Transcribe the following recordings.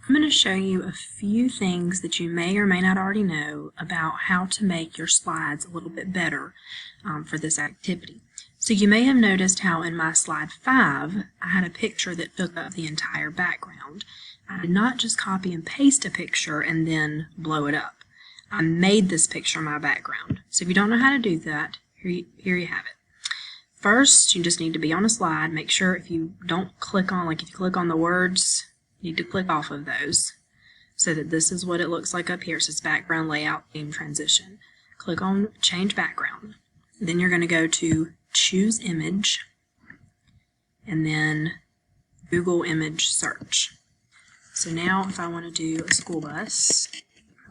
I'm going to show you a few things that you may or may not already know about how to make your slides a little bit better for this activity. So you may have noticed how in my slide 5 I had a picture that took up the entire background. I did not just copy and paste a picture and then blow it up. I made this picture my background. So if you don't know how to do that, here you have it. First, you just need to be on a slide. Make sure if you don't click on, like if you click on the words, you need to click off of those so that this is what it looks like up here. It says background layout theme transition. Click on change background. Then you're going to go to choose image and then Google image search. So now if I want to do a school bus,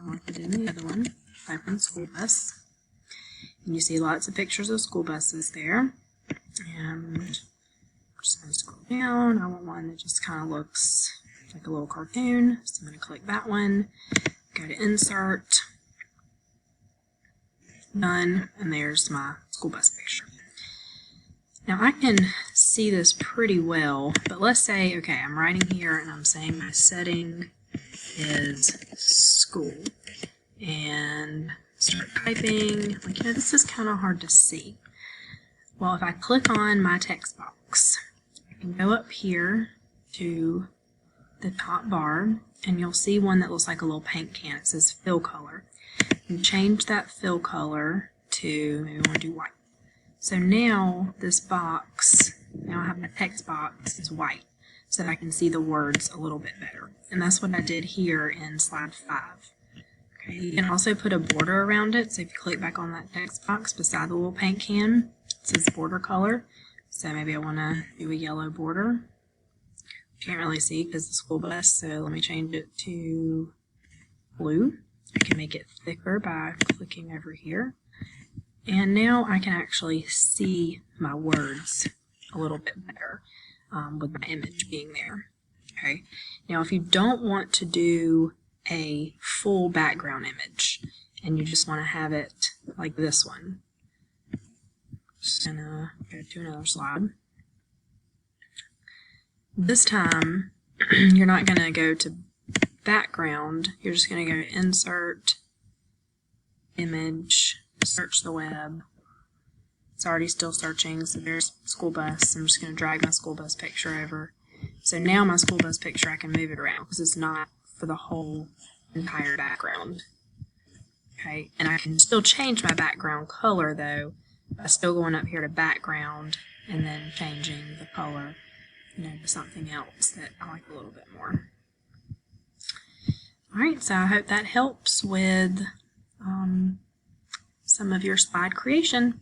I want to do the other one, type in school bus. And you see lots of pictures of school buses there. And I'm just going to scroll down. I want one that just kind of looks like a little cartoon. So I'm going to click that one, go to insert, done, and there's my school bus picture. Now I can see this pretty well, but let's say, okay, I'm writing here and I'm saying my setting is school. And start typing. Like, you know, this is kind of hard to see. Well, if I click on my text box, I can go up here to the top bar, and you'll see one that looks like a little paint can. It says fill color. And change that fill color to, maybe I want to do white. So now this box, now I have my text box is white, so that I can see the words a little bit better. And that's what I did here in slide 5. Okay, you can also put a border around it. So if you click back on that text box beside the little paint can, it says border color. So maybe I want to do a yellow border. Can't really see because it's a school bus, so let me change it to blue. I can make it thicker by clicking over here. And now I can actually see my words a little bit better with my image being there. Okay. Now if you don't want to do a full background image and you just want to have it like this one, just gonna go to another slide. This time you're not going to go to background, you're just going to go to insert, image, search the web. It's already still searching, so there's school bus. I'm just going to drag my school bus picture over. So now my school bus picture, I can move it around because it's not for the whole entire background. Okay, and I can still change my background color though by still going up here to background and then changing the color, you know, to something else that I like a little bit more. Alright, so I hope that helps with some of your slide creation.